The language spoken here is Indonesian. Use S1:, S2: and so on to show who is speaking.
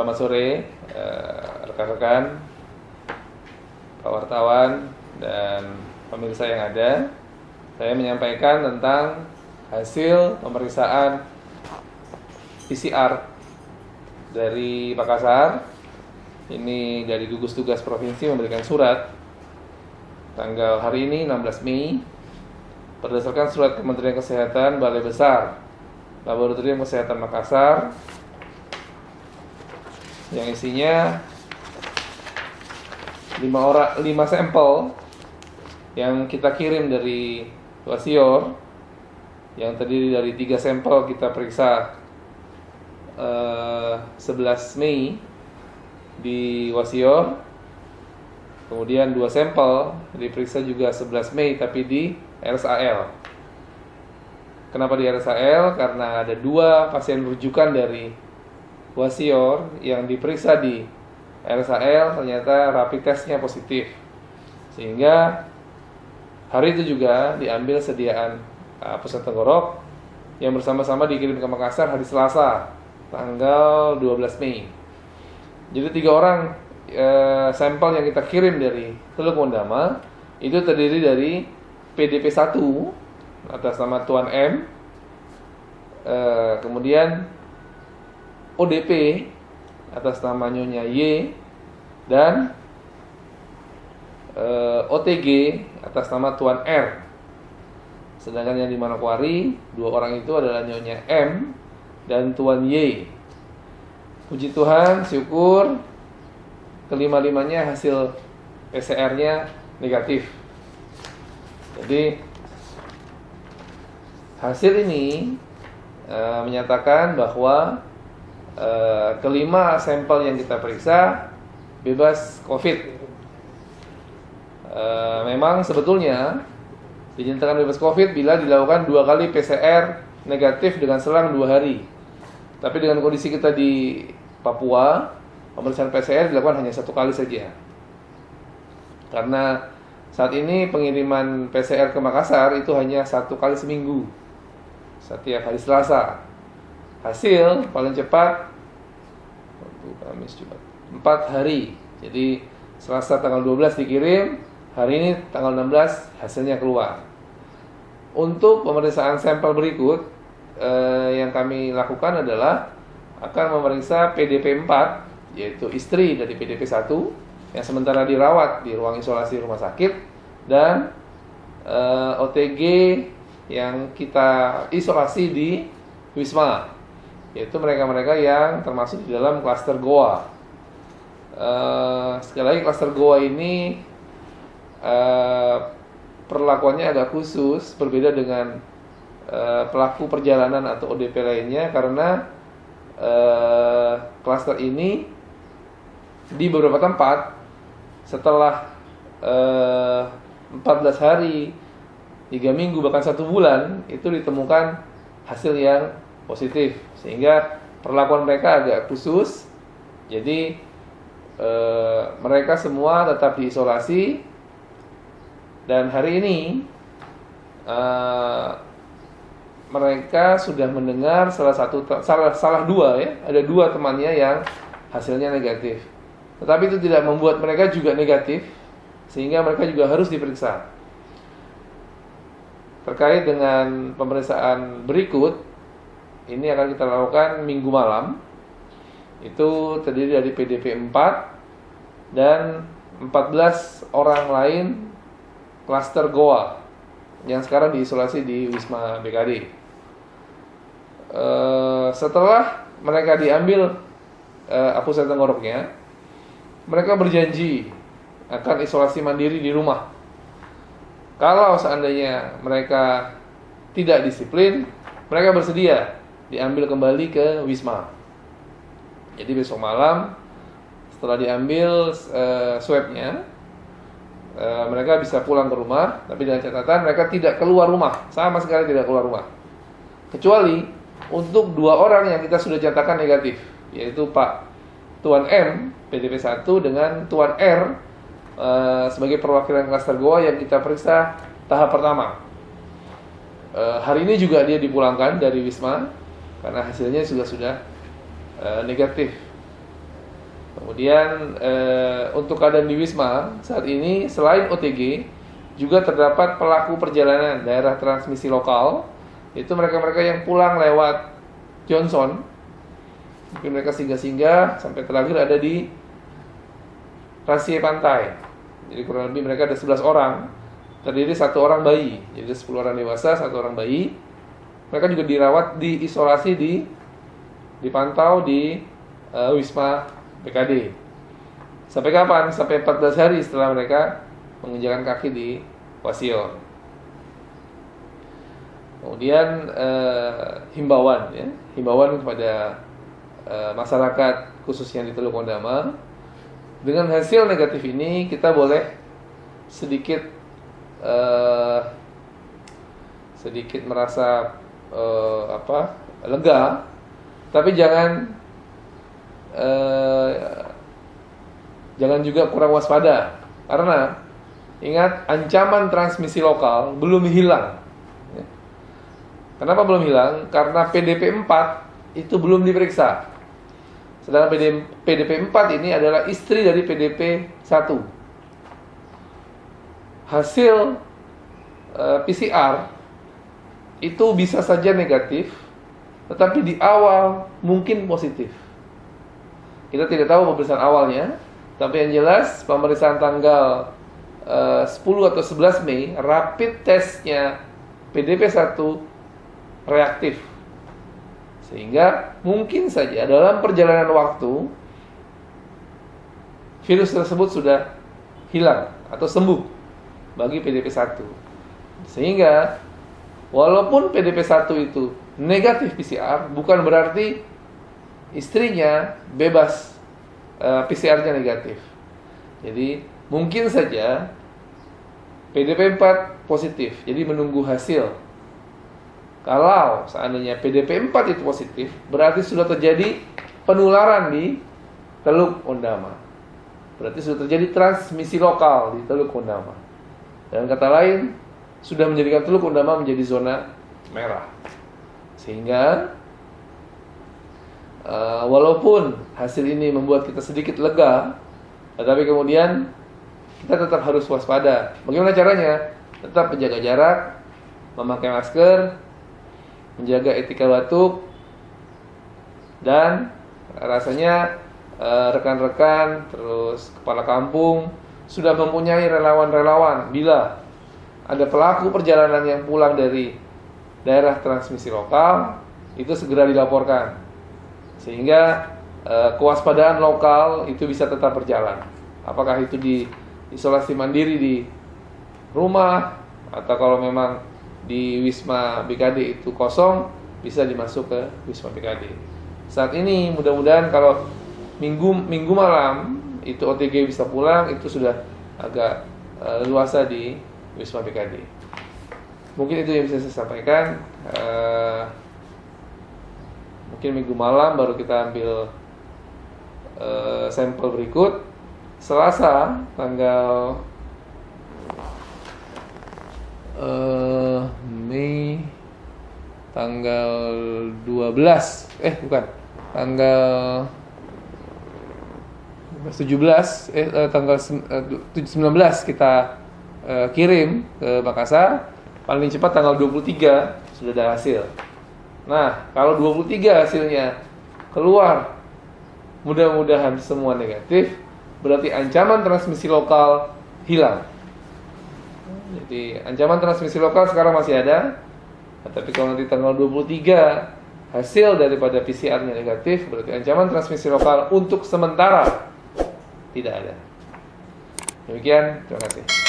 S1: Selamat sore rekan-rekan, Pak wartawan, dan pemirsa yang ada. Saya menyampaikan tentang hasil pemeriksaan PCR dari Makassar. Ini dari gugus tugas provinsi memberikan surat tanggal hari ini 16 Mei berdasarkan surat Kementerian Kesehatan Balai Besar Laboratorium Kesehatan Makassar yang isinya 5 sampel yang kita kirim dari Wasior, yang terdiri dari 3 sampel kita periksa 11 Mei di Wasior, kemudian 2 sampel diperiksa juga 11 Mei tapi di RSAL. Kenapa di RSAL? Karena ada 2 pasien rujukan dari Wasior yang diperiksa di RSAL ternyata rapid testnya positif, sehingga hari itu juga diambil sediaan pusat tenggorok yang bersama-sama dikirim ke Makassar hari Selasa tanggal 12 Mei. Jadi 3 orang sampel yang kita kirim dari Teluk Mondama itu terdiri dari PDP 1 atas nama Tuan M, kemudian ODP atas nama Nyonya Y, dan OTG atas nama Tuan R. Sedangkan yang di Manokwari 2 orang itu adalah Nyonya M dan Tuan Y. Puji Tuhan, syukur kelima-limanya hasil PCR-nya negatif. Jadi hasil ini menyatakan bahwa kelima sampel yang kita periksa bebas COVID. Memang sebetulnya dinyatakan bebas COVID bila dilakukan 2 kali PCR negatif dengan selang 2 hari. Tapi dengan kondisi kita di Papua, pemeriksaan PCR dilakukan hanya 1 kali saja. Karena saat ini pengiriman PCR ke Makassar itu hanya 1 kali seminggu, setiap hari Selasa. Hasil paling cepat Kamis, Jumat, 4 hari. Jadi Selasa tanggal 12 dikirim, hari ini tanggal 16 hasilnya keluar. Untuk pemeriksaan sampel berikut yang kami lakukan adalah akan memeriksa PDP 4, yaitu istri dari PDP 1 yang sementara dirawat di ruang isolasi rumah sakit, dan OTG yang kita isolasi di Wisma, yaitu mereka-mereka yang termasuk di dalam klaster Goa. Sekali lagi, klaster Goa ini perlakuannya agak khusus, berbeda dengan pelaku perjalanan atau ODP lainnya, karena klaster ini di beberapa tempat setelah 14 hari, 3 minggu, bahkan 1 bulan itu ditemukan hasil yang positif, sehingga perlakuan mereka agak khusus. Jadi mereka semua tetap diisolasi, dan hari ini mereka sudah mendengar salah 2 ya, ada 2 temannya yang hasilnya negatif. Tetapi itu tidak membuat mereka juga negatif, sehingga mereka juga harus diperiksa. Terkait dengan pemeriksaan berikut, ini akan kita lakukan minggu malam. Itu terdiri dari PDP 4 dan 14 orang lain klaster Goa yang sekarang diisolasi di Wisma BKD. Setelah mereka diambil pusat tenggoroknya, mereka berjanji akan isolasi mandiri di rumah. Kalau seandainya mereka tidak disiplin, mereka bersedia diambil kembali ke Wisma. Jadi besok malam setelah diambil swabnya, mereka bisa pulang ke rumah, tapi dengan catatan mereka tidak keluar rumah, sama sekali tidak keluar rumah. Kecuali untuk 2 orang yang kita sudah catatkan negatif, yaitu Pak Tuan M, PDP 1, dengan Tuan R sebagai perwakilan klaster Goa yang kita periksa tahap pertama. Hari ini juga dia dipulangkan dari Wisma karena hasilnya sudah negatif. Kemudian untuk keadaan di Wisma saat ini selain OTG juga terdapat pelaku perjalanan daerah transmisi lokal, itu mereka-mereka yang pulang lewat Johnson. Mungkin mereka singgah-singgah sampai terakhir ada di Rahasia Pantai. Jadi kurang lebih mereka ada 11 orang, terdiri 1 orang bayi. Jadi 10 orang dewasa, 1 orang bayi. Mereka juga dirawat, diisolasi, dipantau di Wisma PKD. Sampai kapan? Sampai 14 hari setelah mereka menginjakan kaki di Wasior. Kemudian himbauan kepada masyarakat khususnya di Teluk Ondama, dengan hasil negatif ini kita boleh sedikit merasa lega, tapi jangan juga kurang waspada, karena ingat, ancaman transmisi lokal belum hilang. Kenapa belum hilang? Karena PDP 4 itu belum diperiksa. Sedangkan PDP 4 ini adalah istri dari PDP 1. Hasil PCR itu bisa saja negatif, tetapi di awal mungkin positif. Kita tidak tahu pemeriksaan awalnya, tapi yang jelas pemeriksaan tanggal 10 atau 11 Mei, rapid testnya PDP 1 reaktif. Sehingga mungkin saja dalam perjalanan waktu virus tersebut sudah hilang atau sembuh bagi PDP 1. Sehingga walaupun PDP 1 itu negatif PCR, bukan berarti istrinya bebas PCR-nya negatif. Jadi mungkin saja PDP 4 positif, jadi menunggu hasil. Kalau seandainya PDP 4 itu positif, berarti sudah terjadi penularan di Teluk Ondama. Berarti sudah terjadi transmisi lokal di Teluk Ondama. Dan kata lain, sudah menjadikan Teluk Ondama menjadi zona merah. Sehingga walaupun hasil ini membuat kita sedikit lega, tetapi kemudian kita tetap harus waspada. Bagaimana caranya? Tetap menjaga jarak, memakai masker, menjaga etika batuk, dan rasanya rekan-rekan terus kepala kampung sudah mempunyai relawan-relawan. Bila ada pelaku perjalanan yang pulang dari daerah transmisi lokal, itu segera dilaporkan, sehingga kewaspadaan lokal itu bisa tetap berjalan. Apakah itu di isolasi mandiri di rumah, atau kalau memang di Wisma BKD itu kosong, bisa dimasuk ke Wisma BKD. Saat ini mudah-mudahan kalau minggu malam itu OTG bisa pulang, itu sudah agak luasa di Wisma BKD. Mungkin itu yang bisa saya sampaikan. Mungkin minggu malam baru kita ambil sampel berikut. Selasa tanggal Mei tanggal 12 tanggal 17 tanggal 19 kita kirim ke Makassar. Paling cepat tanggal 23 sudah ada hasil. Nah, kalau 23 hasilnya keluar, mudah-mudahan semua negatif, berarti ancaman transmisi lokal hilang. Jadi ancaman transmisi lokal sekarang masih ada, tapi kalau nanti tanggal 23 hasil daripada PCR-nya negatif, berarti ancaman transmisi lokal untuk sementara tidak ada. Demikian, terima kasih.